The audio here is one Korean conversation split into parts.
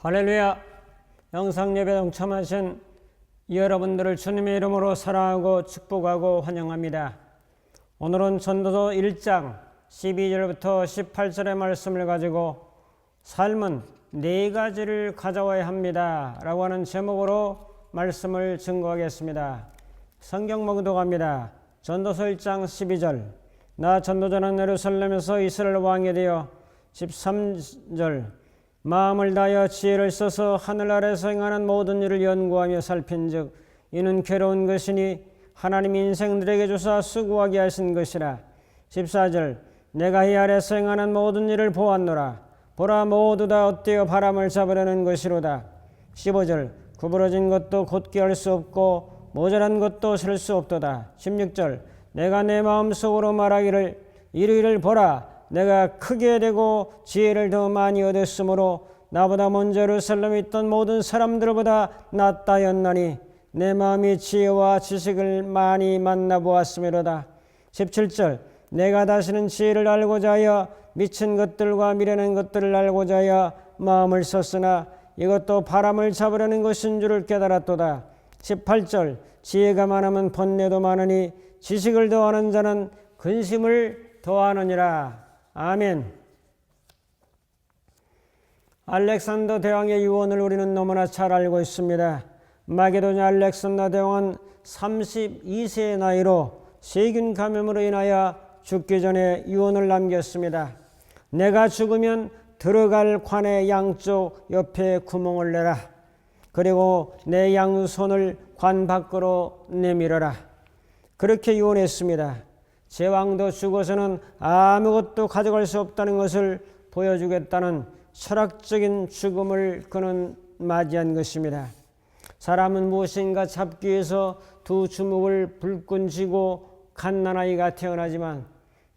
할렐루야! 영상예배 동참하신 여러분들을 주님의 이름으로 사랑하고 축복하고 환영합니다. 오늘은 전도서 1장 12절부터 18절의 말씀을 가지고 삶은 네 가지를 가져와야 합니다 라고 하는 제목으로 말씀을 증거하겠습니다. 성경 묵독합니다. 전도서 1장 12절 나 전도자는 예루살렘에서 이스라엘 왕이 되어 13절 마음을 다하여 지혜를 써서 하늘 아래서 행하는 모든 일을 연구하며 살핀즉 이는 괴로운 것이니 하나님이 인생들에게 주사 수고하게 하신 것이라. 14절 내가 이 아래서 행하는 모든 일을 보았노라. 보라 모두 다 엇되어 바람을 잡으려는 것이로다. 15절 구부러진 것도 곧게 할 수 없고 모자란 것도 셀 수 없도다. 16절 내가 내 마음속으로 말하기를 이르기를 보라 내가 크게 되고 지혜를 더 많이 얻었으므로 나보다 먼저 예루살렘에 있던 모든 사람들보다 낫다 하였나니 내 마음이 지혜와 지식을 많이 만나보았음이로다. 17절 내가 다시는 지혜를 알고자 하여 미친 것들과 미련한 것들을 알고자 하여 마음을 썼으나 이것도 바람을 잡으려는 것인 줄을 깨달았도다. 18절 지혜가 많으면 번뇌도 많으니 지식을 더하는 자는 근심을 더하느니라. 아멘. 알렉산더 대왕의 유언을 우리는 너무나 잘 알고 있습니다. 마게도냐 알렉산더 대왕은 32세의 나이로 세균 감염으로 인하여 죽기 전에 유언을 남겼습니다. 내가 죽으면 들어갈 관의 양쪽 옆에 구멍을 내라. 그리고 내 양손을 관 밖으로 내밀어라. 그렇게 유언했습니다. 제왕도 죽어서는 아무것도 가져갈 수 없다는 것을 보여주겠다는 철학적인 죽음을 그는 맞이한 것입니다. 사람은 무엇인가 잡기 위해서 두 주먹을 불끈 쥐고 갓난아이가 태어나지만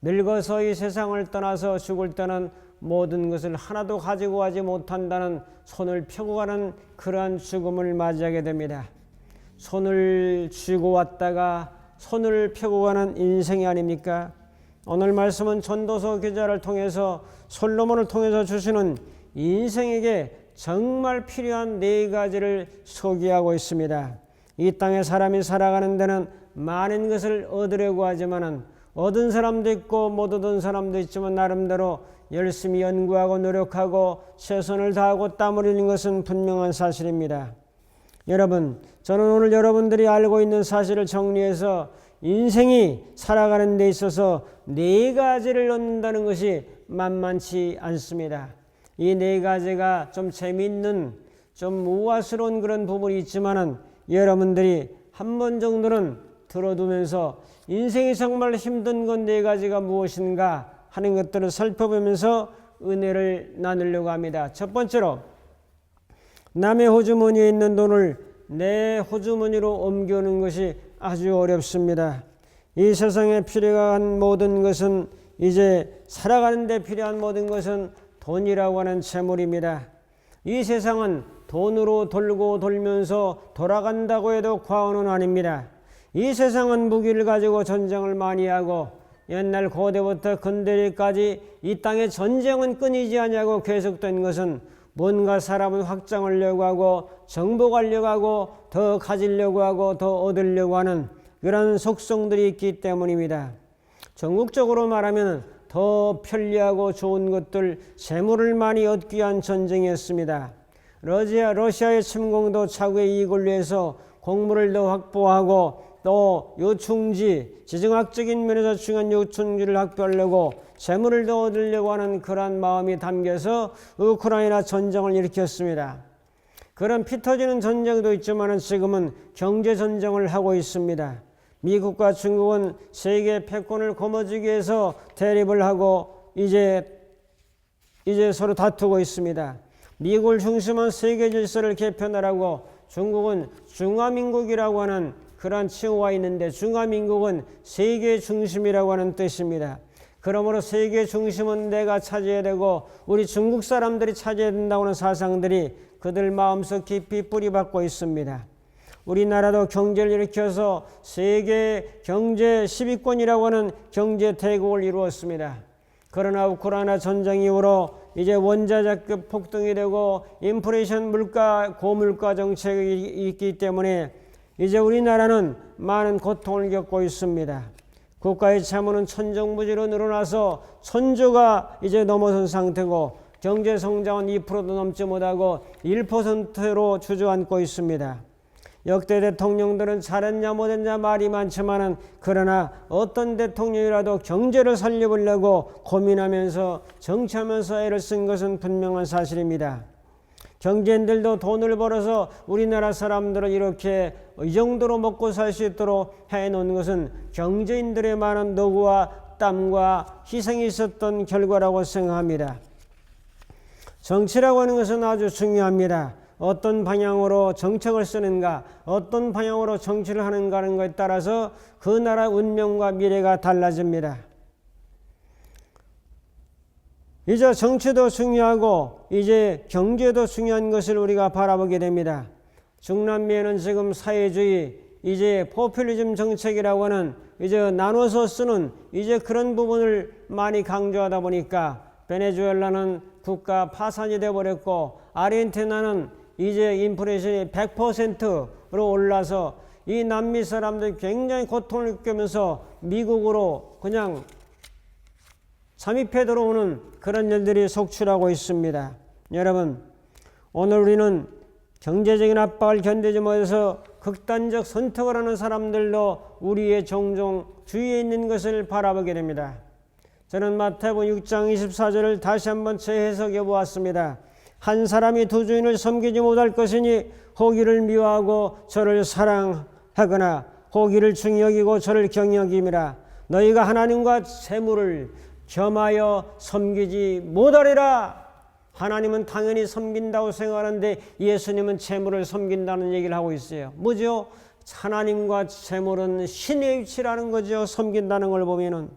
늙어서 이 세상을 떠나서 죽을 때는 모든 것을 하나도 가지고 가지 못한다는 손을 펴고 가는 그러한 죽음을 맞이하게 됩니다. 손을 쥐고 왔다가 손을 펴고 가는 인생이 아닙니까? 오늘 말씀은 전도서 기자를 통해서 솔로몬을 통해서 주시는 인생에게 정말 필요한 네 가지를 소개하고 있습니다. 이 땅에 사람이 살아가는 데는 많은 것을 얻으려고 하지만은 얻은 사람도 있고 못 얻은 사람도 있지만 나름대로 열심히 연구하고 노력하고 최선을 다하고 땀을 흘리는 것은 분명한 사실입니다. 여러분, 저는 오늘 여러분들이 알고 있는 사실을 정리해서 인생이 살아가는 데 있어서 네 가지를 얻는다는 것이 만만치 않습니다. 이 네 가지가 좀 재미있는, 좀 우아스러운 그런 부분이 있지만은 여러분들이 한 번 정도는 들어두면서 인생이 정말 힘든 건 네 가지가 무엇인가 하는 것들을 살펴보면서 은혜를 나누려고 합니다. 첫 번째로 남의 호주머니에 있는 돈을 내 호주머니로 옮겨오는 것이 아주 어렵습니다. 이 세상에 필요한 모든 것은 이제 살아가는 데 필요한 모든 것은 돈이라고 하는 재물입니다. 이 세상은 돈으로 돌고 돌면서 돌아간다고 해도 과언은 아닙니다. 이 세상은 무기를 가지고 전쟁을 많이 하고 옛날 고대부터 근대까지 이 땅의 전쟁은 끊이지 않냐고 계속된 것은 뭔가 사람은 확장하려고 하고 정복하려고 하고 더 가지려고 하고 더 얻으려고 하는 그런 속성들이 있기 때문입니다. 전국적으로 말하면 더 편리하고 좋은 것들, 재물을 많이 얻기 위한 전쟁이었습니다. 러시아의 침공도 차후의 이익을 위해서 곡물을 더 확보하고 또 요충지, 지정학적인 면에서 중요한 요충지를 확보하려고 재물을 더 얻으려고 하는 그러한 마음이 담겨서 우크라이나 전쟁을 일으켰습니다. 그런 피 터지는 전쟁도 있지만 지금은 경제 전쟁을 하고 있습니다. 미국과 중국은 세계 패권을 거머쥐기 위해서 대립을 하고 이제 서로 다투고 있습니다. 미국을 중심한 세계 질서를 개편하라고 중국은 중화민국이라고 하는 그러한 칭호가 있는데 중화민국은 세계 중심이라고 하는 뜻입니다. 그러므로 세계 중심은 내가 차지해야 되고 우리 중국 사람들이 차지해야 된다고 하는 사상들이 그들 마음속 깊이 뿌리박고 있습니다. 우리나라도 경제를 일으켜서 세계 경제 10위권이라고 하는 경제 대국을 이루었습니다. 그러나 우크라이나 전쟁 이후로 이제 원자재급 폭등이 되고 인플레이션 물가 고물가 정책이 있기 때문에 이제 우리나라는 많은 고통을 겪고 있습니다. 국가의 채무는 천정부지로 늘어나서 천조가 이제 넘어선 상태고 경제 성장은 2%도 넘지 못하고 1%로 주저앉고 있습니다. 역대 대통령들은 잘했냐 못했냐 말이 많지만은 그러나 어떤 대통령이라도 경제를 살려보려고 고민하면서 정치하면서 애를 쓴 것은 분명한 사실입니다. 경제인들도 돈을 벌어서 우리나라 사람들을 이렇게 이 정도로 먹고 살 수 있도록 해놓은 것은 경제인들의 많은 노고와 땀과 희생이 있었던 결과라고 생각합니다. 정치라고 하는 것은 아주 중요합니다. 어떤 방향으로 정책을 쓰는가, 어떤 방향으로 정치를 하는가 하는 것에 따라서 그 나라 운명과 미래가 달라집니다. 이제 정치도 중요하고 이제 경제도 중요한 것을 우리가 바라보게 됩니다. 중남미에는 지금 사회주의, 이제 포퓰리즘 정책이라고 하는 이제 나눠서 쓰는 이제 그런 부분을 많이 강조하다 보니까 베네수엘라는 국가 파산이 되어버렸고 아르헨티나는 이제 인플레이션이 100%로 올라서 이 남미 사람들이 굉장히 고통을 겪으면서 미국으로 그냥 잠입해 들어오는 그런 일들이 속출하고 있습니다. 여러분, 오늘 우리는 경제적인 압박을 견디지 못해서 극단적 선택을 하는 사람들도 우리의 종종 주위에 있는 것을 바라보게 됩니다. 저는 마태복음 6장 24절을 다시 한번 재해석해 보았습니다. 한 사람이 두 주인을 섬기지 못할 것이니 호기를 미워하고 저를 사랑하거나 호기를 중히 여기고 저를 경히 여김이라. 너희가 하나님과 재물을 겸하여 섬기지 못하리라. 하나님은 당연히 섬긴다고 생각하는데 예수님은 재물을 섬긴다는 얘기를 하고 있어요. 뭐죠? 하나님과 재물은 신의 위치라는 거죠. 섬긴다는 걸 보면은.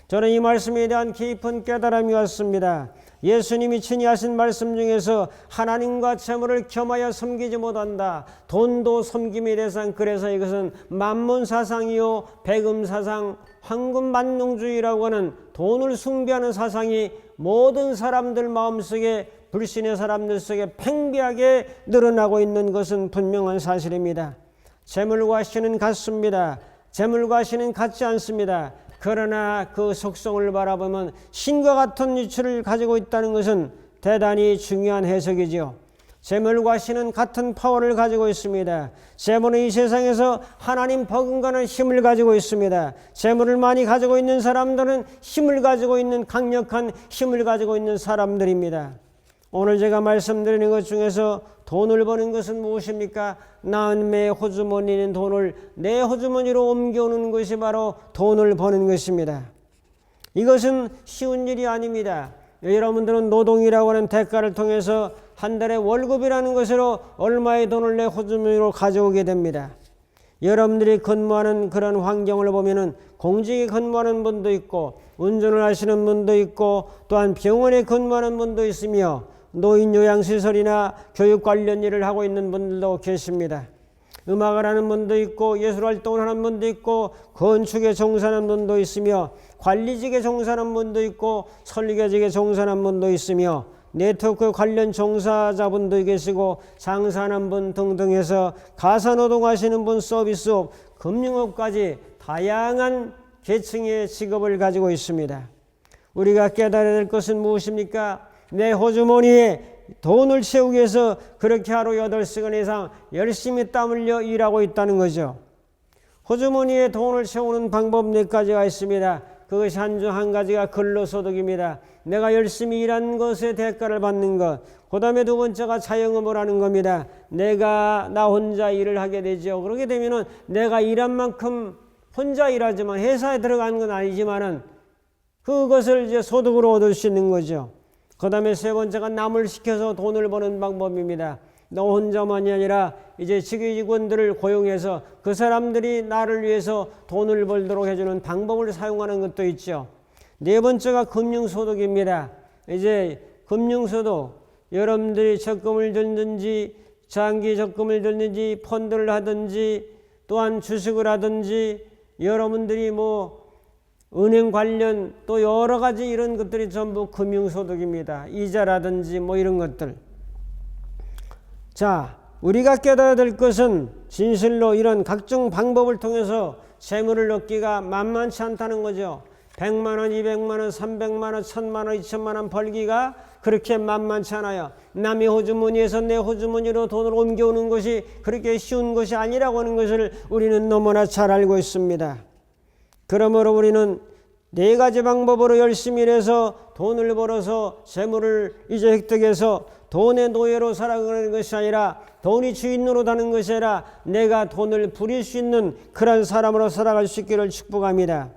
저는 이 말씀에 대한 깊은 깨달음이 왔습니다. 예수님이 친히 하신 말씀 중에서 하나님과 재물을 겸하여 섬기지 못한다. 돈도 섬김의 대상. 그래서 이것은 만문사상이요 백음사상, 황금만능주의라고 하는 돈을 숭배하는 사상이 모든 사람들 마음속에 불신의 사람들 속에 팽배하게 늘어나고 있는 것은 분명한 사실입니다. 재물과 신은 같습니다. 재물과 신은 같지 않습니다. 그러나 그 속성을 바라보면 신과 같은 위치를 가지고 있다는 것은 대단히 중요한 해석이죠. 재물과 신은 같은 파워를 가지고 있습니다. 재물은 이 세상에서 하나님 버금가는 힘을 가지고 있습니다. 재물을 많이 가지고 있는 사람들은 힘을 가지고 있는 강력한 힘을 가지고 있는 사람들입니다. 오늘 제가 말씀드리는 것 중에서 돈을 버는 것은 무엇입니까? 남의 호주머니는 돈을 내 호주머니로 옮겨오는 것이 바로 돈을 버는 것입니다. 이것은 쉬운 일이 아닙니다. 여러분들은 노동이라고 하는 대가를 통해서 한 달에 월급이라는 것으로 얼마의 돈을 내 호주머니로 가져오게 됩니다. 여러분들이 근무하는 그런 환경을 보면은 공직에 근무하는 분도 있고 운전을 하시는 분도 있고 또한 병원에 근무하는 분도 있으며 노인 요양시설이나 교육 관련 일을 하고 있는 분들도 계십니다. 음악을 하는 분도 있고 예술활동을 하는 분도 있고 건축에 종사하는 분도 있으며 관리직에 종사하는 분도 있고 설계직에 종사하는 분도 있으며 네트워크 관련 종사자분도 계시고 장사하는 분 등등 해서 가사노동하시는 분, 서비스업, 금융업까지 다양한 계층의 직업을 가지고 있습니다. 우리가 깨달아야 될 것은 무엇입니까? 내 호주머니에 돈을 채우기 위해서 그렇게 하루 8시간 이상 열심히 땀 흘려 일하고 있다는 거죠. 호주머니에 돈을 채우는 방법 4가지가 있습니다. 그것이 한 가지가 근로소득입니다. 내가 열심히 일한 것의 대가를 받는 것. 그 다음에 2번째가 자영업을 하는 겁니다. 나 혼자 일을 하게 되죠. 그렇게 되면은 내가 일한 만큼 혼자 일하지만 회사에 들어가는 건 아니지만은 그것을 이제 소득으로 얻을 수 있는 거죠. 그 다음에 3번째가 남을 시켜서 돈을 버는 방법입니다. 너 혼자만이 아니라 이제 직원들을 고용해서 그 사람들이 나를 위해서 돈을 벌도록 해주는 방법을 사용하는 것도 있죠. 4번째가 금융소득입니다. 이제 금융소득, 여러분들이 적금을 들든지 장기 적금을 들든지 펀드를 하든지 또한 주식을 하든지 여러분들이 은행 관련 또 여러 가지 이런 것들이 전부 금융소득입니다. 이자라든지 뭐 이런 것들. 자, 우리가 깨달아야 될 것은 진실로 이런 각종 방법을 통해서 재물을 얻기가 만만치 않다는 거죠. 100만 원, 200만 원, 300만 원, 1000만 원, 2000만 원 벌기가 그렇게 만만치 않아요. 남의 호주머니에서 내 호주머니로 돈을 옮겨오는 것이 그렇게 쉬운 것이 아니라고 하는 것을 우리는 너무나 잘 알고 있습니다. 그러므로 우리는 네 가지 방법으로 열심히 일해서 돈을 벌어서 재물을 이제 획득해서 돈의 노예로 살아가는 것이 아니라 돈이 주인으로 다는 것이 아니라 내가 돈을 부릴 수 있는 그런 사람으로 살아갈 수 있기를 축복합니다.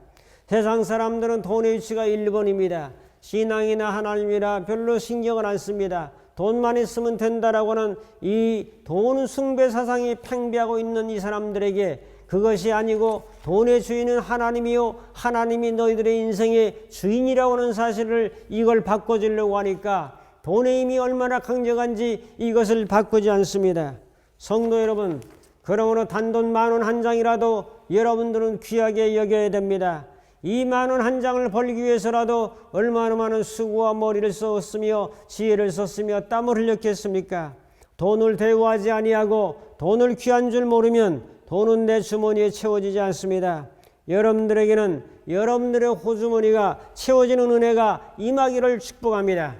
세상 사람들은 돈의 위치가 1번입니다. 신앙이나 하나님이라 별로 신경을 안 씁니다. 돈만 있으면 된다라고 하는 이 돈 숭배 사상이 팽배하고 있는 이 사람들에게 그것이 아니고 돈의 주인은 하나님이요 하나님이 너희들의 인생의 주인이라고 하는 사실을 이걸 바꿔주려고 하니까 돈의 힘이 얼마나 강력한지 이것을 바꾸지 않습니다. 성도 여러분, 그러므로 단돈 10,000원 한 장이라도 여러분들은 귀하게 여겨야 됩니다. 이 10,000원 한 장을 벌기 위해서라도 얼마나 많은 수고와 머리를 썼으며 지혜를 썼으며 땀을 흘렸겠습니까? 돈을 대우하지 아니하고 돈을 귀한 줄 모르면 돈은 내 주머니에 채워지지 않습니다. 여러분들에게는 여러분들의 호주머니가 채워지는 은혜가 임하기를 축복합니다.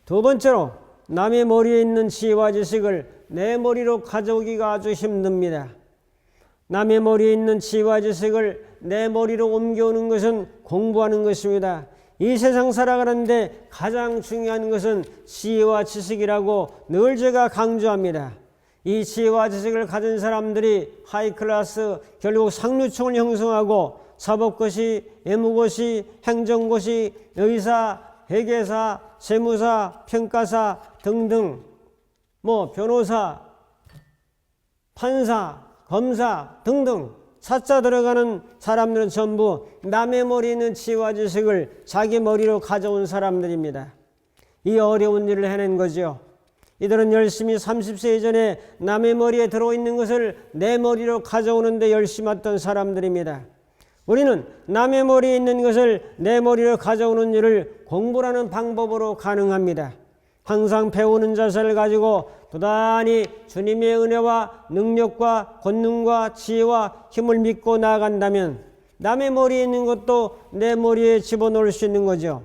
두 번째로, 남의 머리에 있는 지혜와 지식을 내 머리로 가져오기가 아주 힘듭니다. 남의 머리에 있는 지혜와 지식을 내 머리로 옮겨오는 것은 공부하는 것입니다. 이 세상 살아가는데 가장 중요한 것은 지혜와 지식이라고 늘 제가 강조합니다. 이 지혜와 지식을 가진 사람들이 하이클래스, 결국 상류층을 형성하고 사법고시, 예무고시, 행정고시, 의사, 회계사, 세무사, 평가사 등등 변호사, 판사, 검사 등등 사자 들어가는 사람들은 전부 남의 머리에 있는 지혜와 지식을 자기 머리로 가져온 사람들입니다. 이 어려운 일을 해낸 거죠. 이들은 열심히 30세 이전에 남의 머리에 들어있는 것을 내 머리로 가져오는 데 열심히 했던 사람들입니다. 우리는 남의 머리에 있는 것을 내 머리로 가져오는 일을 공부라는 방법으로 가능합니다. 항상 배우는 자세를 가지고 부단히 주님의 은혜와 능력과 권능과 지혜와 힘을 믿고 나아간다면 남의 머리에 있는 것도 내 머리에 집어넣을 수 있는 거죠.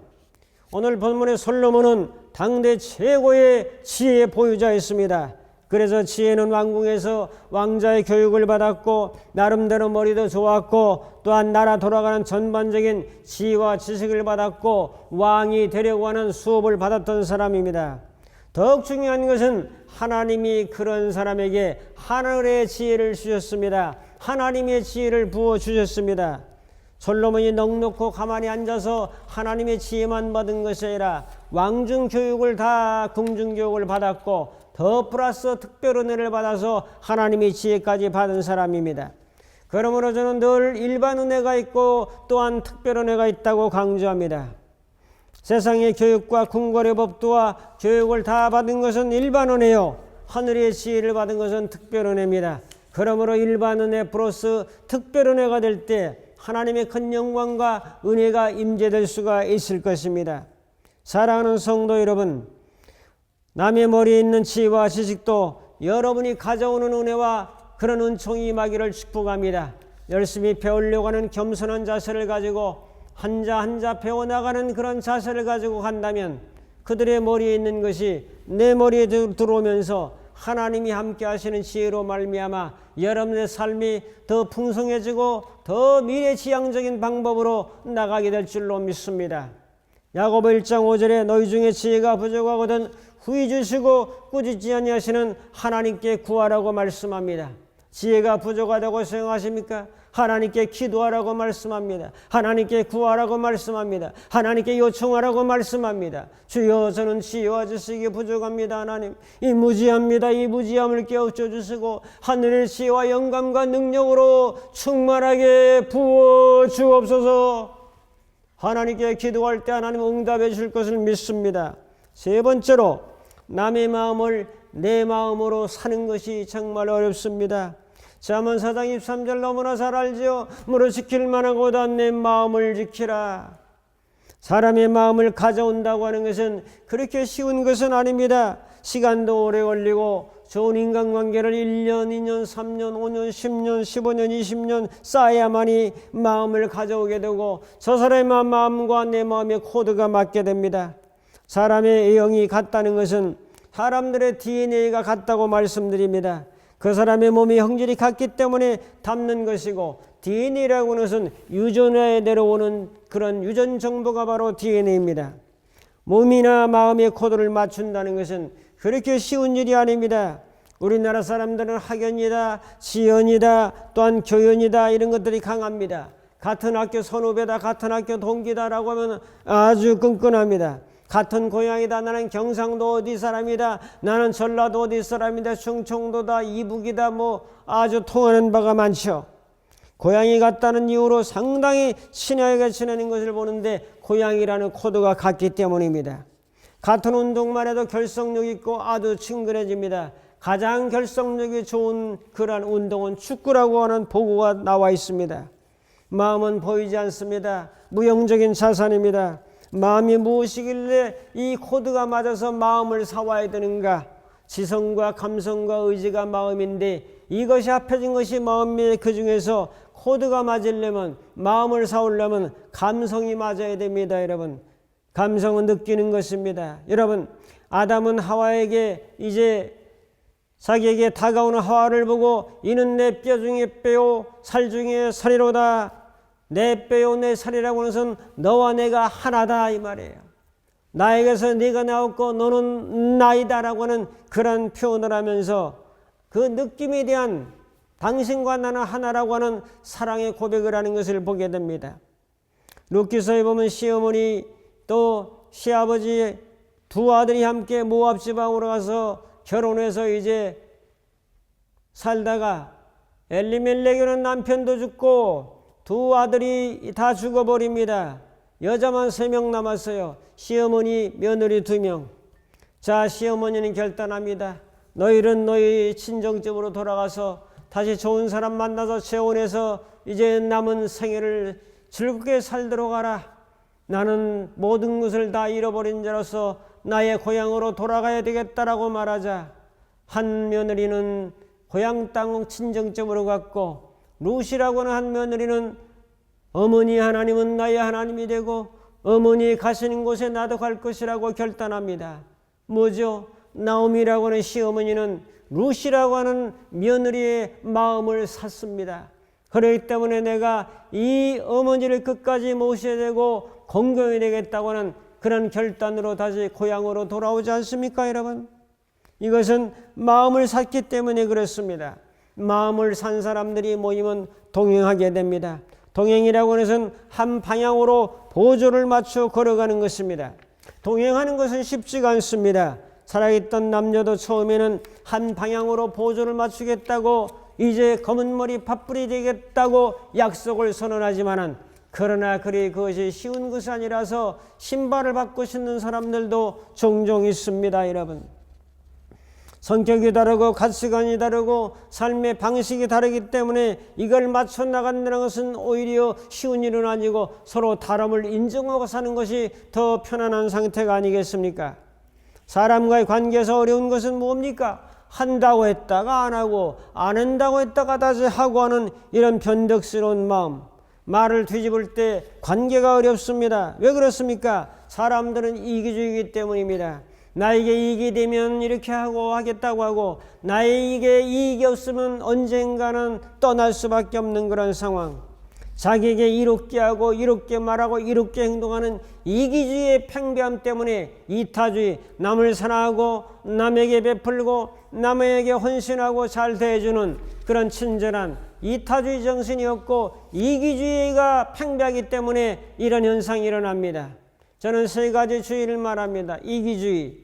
오늘 본문의 솔로몬은 당대 최고의 지혜의 보유자였습니다. 그래서 지혜는 왕궁에서 왕자의 교육을 받았고 나름대로 머리도 좋았고 또한 나라 돌아가는 전반적인 지혜와 지식을 받았고 왕이 되려고 하는 수업을 받았던 사람입니다. 더욱 중요한 것은 하나님이 그런 사람에게 하늘의 지혜를 주셨습니다. 하나님의 지혜를 부어주셨습니다. 솔로몬이 넉넉고 가만히 앉아서 하나님의 지혜만 받은 것이 아니라 왕중 교육을 다 궁중 교육을 받았고 더 플러스 특별 은혜를 받아서 하나님의 지혜까지 받은 사람입니다. 그러므로 저는 늘 일반 은혜가 있고 또한 특별 은혜가 있다고 강조합니다. 세상의 교육과 궁궐의 법도와 교육을 다 받은 것은 일반 은혜요, 하늘의 지혜를 받은 것은 특별 은혜입니다. 그러므로 일반 은혜 플러스 특별 은혜가 될 때 하나님의 큰 영광과 은혜가 임재될 수가 있을 것입니다. 사랑하는 성도 여러분, 남의 머리에 있는 지혜와 지식도 여러분이 가져오는 은혜와 그런 은총이 임하기를 축복합니다. 열심히 배우려고 하는 겸손한 자세를 가지고 한자 한자 배워나가는 그런 자세를 가지고 간다면 그들의 머리에 있는 것이 내 머리에 들어오면서 하나님이 함께 하시는 지혜로 말미암아 여러분의 삶이 더 풍성해지고 더 미래지향적인 방법으로 나가게 될 줄로 믿습니다. 야고보 1장 5절에 너희 중에 지혜가 부족하거든 후히 주시고 꾸짖지 아니하시는 하나님께 구하라고 말씀합니다. 지혜가 부족하다고 생각하십니까? 하나님께 기도하라고 말씀합니다. 하나님께 구하라고 말씀합니다. 하나님께 요청하라고 말씀합니다. 주여 저는 지혜와 지식이 부족합니다. 하나님 이 무지합니다. 이 무지함을 깨우쳐 주시고 하늘의 지혜와 영감과 능력으로 충만하게 부어 주옵소서. 하나님께 기도할 때 하나님 응답해 줄 것을 믿습니다. 세 번째로 남의 마음을 내 마음으로 사는 것이 정말 어렵습니다. 잠언 4장 23절 너무나 잘 알지요. 무릇 지킬 만하고다 내 마음을 지키라. 사람의 마음을 가져온다고 하는 것은 그렇게 쉬운 것은 아닙니다. 시간도 오래 걸리고 좋은 인간관계를 1년, 2년, 3년, 5년, 10년, 15년, 20년 쌓아야만이 마음을 가져오게 되고 저 사람의 마음과 내 마음의 코드가 맞게 됩니다. 사람의 영이 같다는 것은 사람들의 DNA가 같다고 말씀드립니다. 그 사람의 몸의 형질이 같기 때문에 닮는 것이고 DNA라고 하는 것은 유전에 내려오는 그런 유전 정보가 바로 DNA입니다. 몸이나 마음의 코드를 맞춘다는 것은 그렇게 쉬운 일이 아닙니다. 우리나라 사람들은 학연이다, 지연이다, 또한 교연이다 이런 것들이 강합니다. 같은 학교 선후배다, 같은 학교 동기다라고 하면 아주 끈끈합니다. 같은 고향이다, 나는 경상도 어디 사람이다, 나는 전라도 어디 사람이다, 충청도다, 이북이다, 뭐 아주 통하는 바가 많죠. 고향이 같다는 이유로 상당히 친하게 지내는 것을 보는데 고향이라는 코드가 같기 때문입니다. 같은 운동만 해도 결속력 있고 아주 친근해집니다. 가장 결속력이 좋은 그러한 운동은 축구라고 하는 보고가 나와 있습니다. 마음은 보이지 않습니다. 무형적인 자산입니다. 마음이 무엇이길래 이 코드가 맞아서 마음을 사와야 되는가? 지성과 감성과 의지가 마음인데 이것이 합해진 것이 마음인데 그 중에서 코드가 맞으려면 마음을 사오려면 감성이 맞아야 됩니다. 여러분, 감성은 느끼는 것입니다. 여러분, 아담은 하와에게 이제 자기에게 다가오는 하와를 보고 이는 내 뼈 중에 뼈요 살 중에 살이로다. 내 뼈요 내 살이라고 하는 것은 너와 내가 하나다 이 말이에요. 나에게서 네가 나왔고 너는 나이다라고 하는 그런 표현을 하면서 그 느낌에 대한 당신과 나는 하나라고 하는 사랑의 고백을 하는 것을 보게 됩니다. 룻기서에 보면 시어머니 또 시아버지 두 아들이 함께 모압 지방으로 가서 결혼해서 이제 살다가 엘리멜렉에는 남편도 죽고 두 아들이 다 죽어버립니다. 여자만 3명 남았어요. 시어머니, 며느리 2명. 자, 시어머니는 결단합니다. 너희는 너희 친정집으로 돌아가서 다시 좋은 사람 만나서 재혼해서 이제 남은 생애를 즐겁게 살도록 하라. 나는 모든 것을 다 잃어버린 자로서 나의 고향으로 돌아가야 되겠다라고 말하자 한 며느리는 고향 땅 친정집으로 갔고 룻이라고 하는 한 며느리는 어머니 하나님은 나의 하나님이 되고 어머니 가시는 곳에 나도 갈 것이라고 결단합니다. 뭐죠? 나오미라고 하는 시어머니는 룻이라고 하는 며느리의 마음을 샀습니다. 그렇기 때문에 내가 이 어머니를 끝까지 모셔야 되고 건강해야 되겠다고 하는 그런 결단으로 다시 고향으로 돌아오지 않습니까, 여러분? 이것은 마음을 샀기 때문에 그렇습니다. 마음을 산 사람들이 모이면 동행하게 됩니다. 동행이라고 하는 것은 한 방향으로 보조를 맞춰 걸어가는 것입니다. 동행하는 것은 쉽지가 않습니다. 살아있던 남녀도 처음에는 한 방향으로 보조를 맞추겠다고 이제 검은 머리 팥불이 되겠다고 약속을 선언하지만은 그러나 그것이 쉬운 것이 아니라서 신발을 받고 신는 사람들도 종종 있습니다. 여러분, 성격이 다르고 가치관이 다르고 삶의 방식이 다르기 때문에 이걸 맞춰 나간다는 것은 오히려 쉬운 일은 아니고 서로 다름을 인정하고 사는 것이 더 편안한 상태가 아니겠습니까? 사람과의 관계에서 어려운 것은 뭡니까? 한다고 했다가 안 하고 안 한다고 했다가 다시 하고 하는 이런 변덕스러운 마음. 말을 뒤집을 때 관계가 어렵습니다. 왜 그렇습니까? 사람들은 이기주의이기 때문입니다. 나에게 이익이 되면 이렇게 하고 하겠다고 하고 나에게 이익이 없으면 언젠가는 떠날 수밖에 없는 그런 상황. 자기에게 이롭게 하고 이롭게 말하고 이롭게 행동하는 이기주의의 팽배함 때문에 이타주의, 남을 사랑하고 남에게 베풀고 남에게 헌신하고 잘 대해주는 그런 친절한 이타주의 정신이 없고 이기주의가 팽배하기 때문에 이런 현상이 일어납니다. 저는 3가지 주의를 말합니다. 이기주의,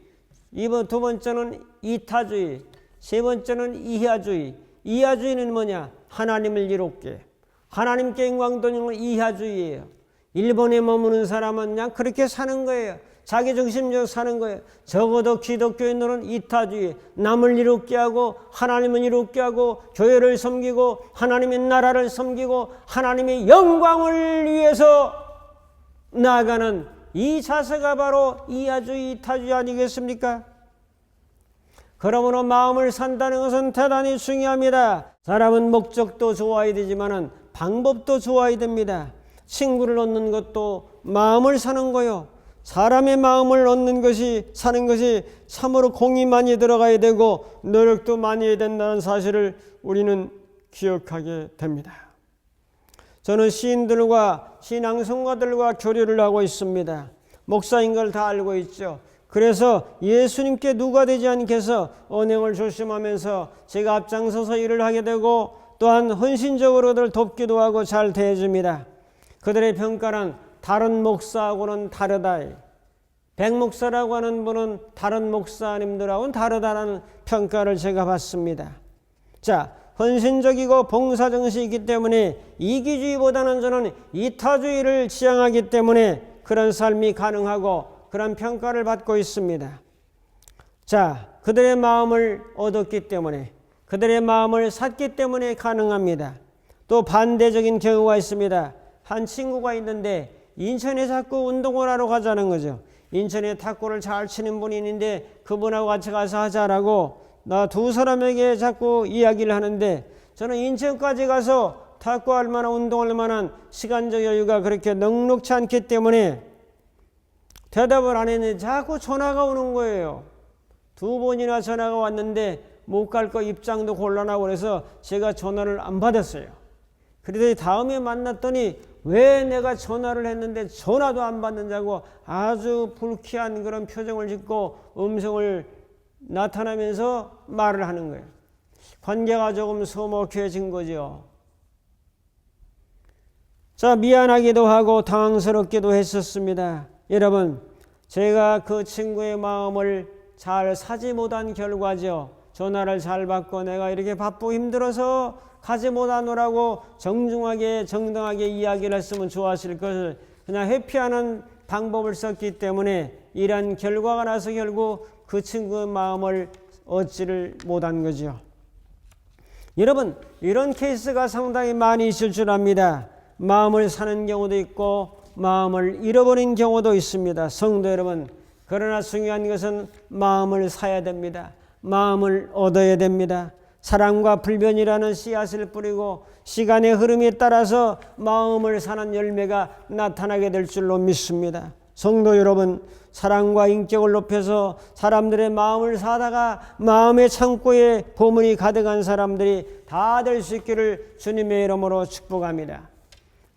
두 번째는 이타주의, 3번째는 이하주의. 이하주의는 뭐냐? 하나님을 이롭게, 하나님께 영광 돌리는 건 이하주의예요. 일본에 머무는 사람은 그냥 그렇게 사는 거예요. 자기중심적으로 사는 거예요. 적어도 기독교인들은 이타주의, 남을 이롭게 하고 하나님은 이롭게 하고 교회를 섬기고 하나님의 나라를 섬기고 하나님의 영광을 위해서 나아가는 이 자세가 바로 이하주의, 이타주의 아니겠습니까? 그러므로 마음을 산다는 것은 대단히 중요합니다. 사람은 목적도 좋아야 되지만 방법도 좋아야 됩니다. 친구를 얻는 것도 마음을 사는 거요. 사람의 마음을 얻는 것이, 사는 것이 참으로 공이 많이 들어가야 되고 노력도 많이 해야 된다는 사실을 우리는 기억하게 됩니다. 저는 시인들과 신앙송가들과 교류를 하고 있습니다. 목사인 걸 다 알고 있죠. 그래서 예수님께 누가 되지 않게 해서 언행을 조심하면서 제가 앞장서서 일을 하게 되고 또한 헌신적으로들 돕기도 하고 잘 대해줍니다. 그들의 평가는 다른 목사하고는 다르다. 백목사라고 하는 분은 다른 목사님들하고는 다르다라는 평가를 제가 받습니다. 자, 헌신적이고 봉사정신이 있기 때문에 이기주의보다는 저는 이타주의를 지향하기 때문에 그런 삶이 가능하고 그런 평가를 받고 있습니다. 자, 그들의 마음을 얻었기 때문에, 그들의 마음을 샀기 때문에 가능합니다. 또 반대적인 경우가 있습니다. 한 친구가 있는데 인천에 자꾸 운동을 하러 가자는 거죠. 인천에 탁구를 잘 치는 분이 있는데 그분하고 같이 가서 하자라고 나 두 사람에게 자꾸 이야기를 하는데 저는 인천까지 가서 탁구할 만한 운동할 만한 시간적 여유가 그렇게 넉넉치 않기 때문에 대답을 안 했는데 자꾸 전화가 오는 거예요. 2번이나 전화가 왔는데 못 갈 거 입장도 곤란하고 그래서 제가 전화를 안 받았어요. 그래서 다음에 만났더니 왜 내가 전화를 했는데 전화도 안 받는다고 아주 불쾌한 그런 표정을 짓고 음성을 나타나면서 말을 하는 거예요. 관계가 조금 서먹해진 거죠. 자, 미안하기도 하고 당황스럽기도 했었습니다. 여러분, 제가 그 친구의 마음을 잘 사지 못한 결과죠. 전화를 잘 받고 내가 이렇게 바쁘고 힘들어서 가지 못하노라고 정중하게 정당하게 이야기를 했으면 좋았을 것을 그냥 회피하는 방법을 썼기 때문에 이러한 결과가 나서 결국 그 친구의 마음을 얻지를 못한 거죠. 여러분, 이런 케이스가 상당히 많이 있을 줄 압니다. 마음을 사는 경우도 있고 마음을 잃어버린 경우도 있습니다. 성도 여러분, 그러나 중요한 것은 마음을 사야 됩니다. 마음을 얻어야 됩니다. 사랑과 불변이라는 씨앗을 뿌리고 시간의 흐름에 따라서 마음을 사는 열매가 나타나게 될 줄로 믿습니다. 성도 여러분, 사랑과 인격을 높여서 사람들의 마음을 사다가 마음의 창고에 보물이 가득한 사람들이 다 될 수 있기를 주님의 이름으로 축복합니다.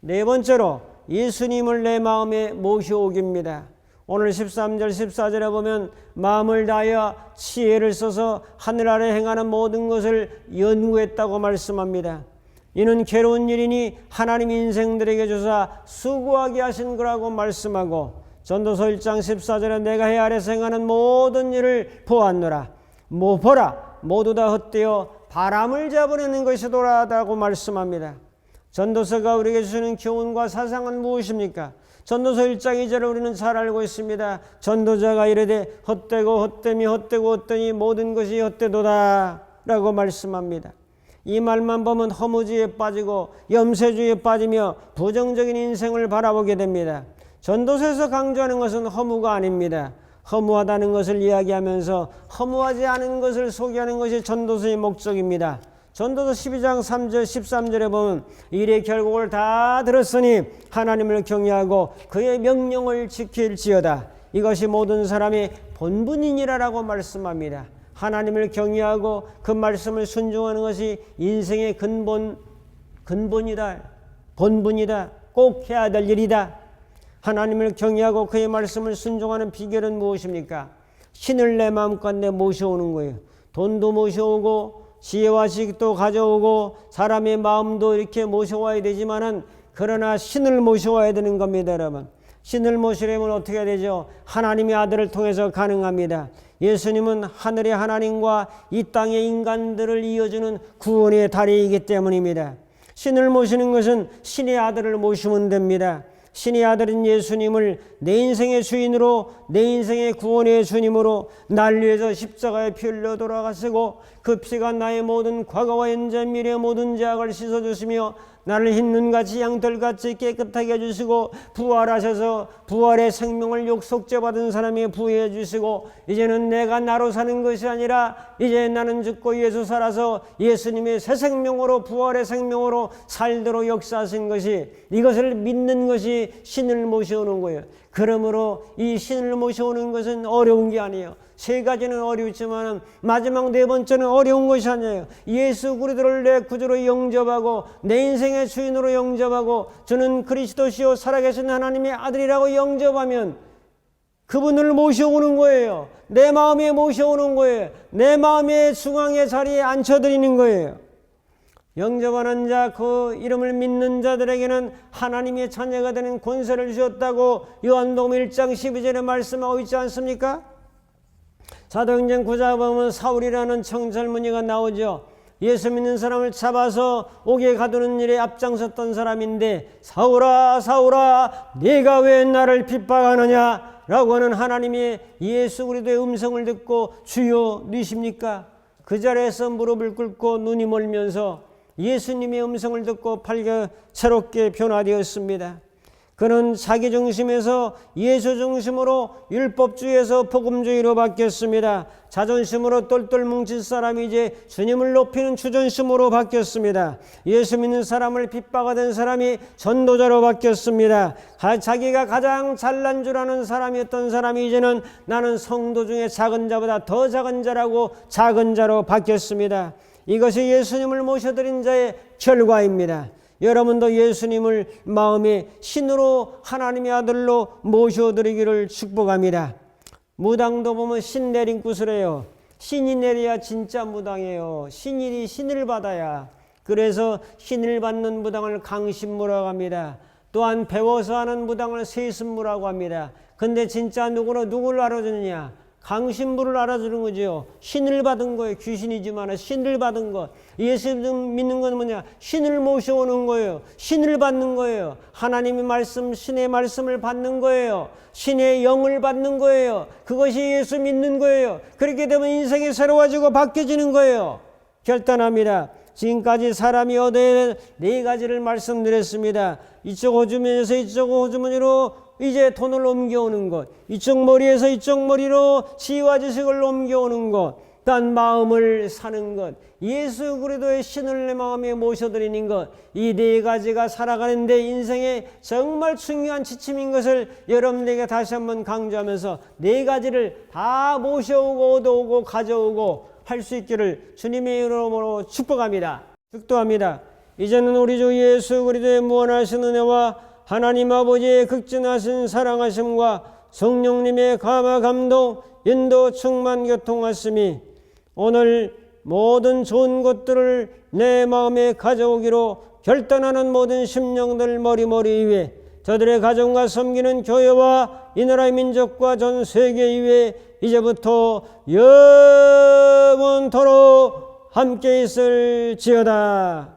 네 번째로 예수님을 내 마음에 모셔오기입니다. 오늘 13절 14절에 보면 마음을 다하여 지혜를 써서 하늘 아래 행하는 모든 것을 연구했다고 말씀합니다. 이는 괴로운 일이니 하나님 인생들에게 주사 수고하게 하신 거라고 말씀하고 전도서 1장 14절에 내가 해 아래서 행하는 모든 일을 보았노라. 보라 모두 다 헛되어 바람을 잡으려는 것이더라라고 말씀합니다. 전도서가 우리에게 주는 교훈과 사상은 무엇입니까? 전도서 1장 2절을 우리는 잘 알고 있습니다. 전도자가 이르되 헛되고 헛됨이 헛되고 헛되니 모든 것이 헛되도다 라고 말씀합니다. 이 말만 보면 허무주의에 빠지고 염세주의에 빠지며 부정적인 인생을 바라보게 됩니다. 전도서에서 강조하는 것은 허무가 아닙니다. 허무하다는 것을 이야기하면서 허무하지 않은 것을 소개하는 것이 전도서의 목적입니다. 전도서 12장 3절 13절에 보면 일의 결국을 다 들었으니 하나님을 경외하고 그의 명령을 지킬지어다. 이것이 모든 사람의 본분이니라라고 말씀합니다. 하나님을 경외하고 그 말씀을 순종하는 것이 인생의 근본이다. 본분이다. 꼭 해야 될 일이다. 하나님을 경외하고 그의 말씀을 순종하는 비결은 무엇입니까? 신을 내 마음가운데 모셔오는 거예요. 돈도 모셔오고 지혜와 지식도 가져오고 사람의 마음도 이렇게 모셔와야 되지만은 그러나 신을 모셔와야 되는 겁니다, 여러분. 신을 모시려면 어떻게 해야 되죠? 하나님의 아들을 통해서 가능합니다. 예수님은 하늘의 하나님과 이 땅의 인간들을 이어주는 구원의 다리이기 때문입니다. 신을 모시는 것은 신의 아들을 모시면 됩니다. 신의 아들인 예수님을 내 인생의 주인으로, 내 인생의 구원의 주님으로 날 위해서 십자가에 피 흘려 돌아가시고 그 피가 나의 모든 과거와 현재 미래의 모든 죄악을 씻어주시며 나를 흰 눈같이 양털같이 깨끗하게 해주시고 부활하셔서 부활의 생명을 욕속죄 받은 사람에게 부여해 주시고 이제는 내가 나로 사는 것이 아니라 이제 나는 죽고 예수 살아서 예수님의 새 생명으로 부활의 생명으로 살도록 역사하신 것이, 이것을 믿는 것이 신을 모셔오는 거예요. 그러므로 이 신을 모셔오는 것은 어려운 게 아니에요. 세 가지는 어렵지만 마지막 네 번째는 어려운 것이 아니에요. 예수 그리스도를 내 구주로 영접하고 내 인생의 주인으로 영접하고 저는 그리스도시요 살아계신 하나님의 아들이라고 영접하면 그분을 모셔오는 거예요. 내 마음에 모셔오는 거예요. 내 마음의 중앙의 자리에 앉혀드리는 거예요. 영접하는 자, 그 이름을 믿는 자들에게는 하나님의 자녀가 되는 권세를 주셨다고 요한복음 1장 12절에 말씀하고 있지 않습니까? 사도행전 9장 보면 사울이라는 청설문이가 나오죠. 예수 믿는 사람을 잡아서 옥에 가두는 일에 앞장섰던 사람인데 사울아 사울아 네가 왜 나를 핍박하느냐 라고 하는 하나님의 예수 그리스도의 음성을 듣고 주여 누구십니까? 그 자리에서 무릎을 꿇고 눈이 멀면서 예수님의 음성을 듣고 발견 새롭게 변화되었습니다. 그는 자기 중심에서 예수 중심으로 율법주의에서 복음주의로 바뀌었습니다. 자존심으로 똘똘 뭉친 사람이 이제 주님을 높이는 주존심으로 바뀌었습니다. 예수 믿는 사람을 핍박하던 사람이 전도자로 바뀌었습니다. 자기가 가장 잘난 줄 아는 사람이었던 사람이 이제는 나는 성도 중에 작은 자보다 더 작은 자라고 작은 자로 바뀌었습니다. 이것이 예수님을 모셔드린 자의 결과입니다. 여러분도 예수님을 마음의 신으로 하나님의 아들로 모셔드리기를 축복합니다. 무당도 보면 신 내린 구슬이에요. 신이 내려야 진짜 무당이에요. 신일이 신을 받아야. 그래서 신을 받는 무당을 강신무라고 합니다. 또한 배워서 하는 무당을 세습무라고 합니다. 근데 진짜 누구를 알아주느냐? 강신부를 알아주는 거죠. 신을 받은 거예요. 귀신이지만 신을 받은 것. 예수 믿는 건 뭐냐? 신을 모셔오는 거예요. 신을 받는 거예요. 하나님의 말씀, 신의 말씀을 받는 거예요. 신의 영을 받는 거예요. 그것이 예수 믿는 거예요. 그렇게 되면 인생이 새로워지고 바뀌어지는 거예요. 결단합니다. 지금까지 사람이 얻어야 할 네 가지를 말씀드렸습니다. 이쪽 호주머니에서 이쪽 호주머니로 이제 돈을 옮겨오는 것, 이쪽 머리에서 이쪽 머리로 지혜와 지식을 옮겨오는 것, 단 마음을 사는 것, 예수 그리스도의 신을 내 마음에 모셔드리는 것, 이 네 가지가 살아가는 데 인생에 정말 중요한 지침인 것을 여러분에게 다시 한번 강조하면서 네 가지를 다 모셔오고 얻어오고 가져오고 할 수 있기를 주님의 이름으로 축복합니다. 축도합니다. 이제는 우리 주 예수 그리스도의 무한하신 은혜와 하나님 아버지의 극진하신 사랑하심과 성령님의 감화 감동 인도 충만 교통하심이 오늘 모든 좋은 것들을 내 마음에 가져오기로 결단하는 모든 심령들 머리머리 위에 저들의 가정과 섬기는 교회와 이 나라의 민족과 전 세계 위에 이제부터 영원토록 함께 있을지어다.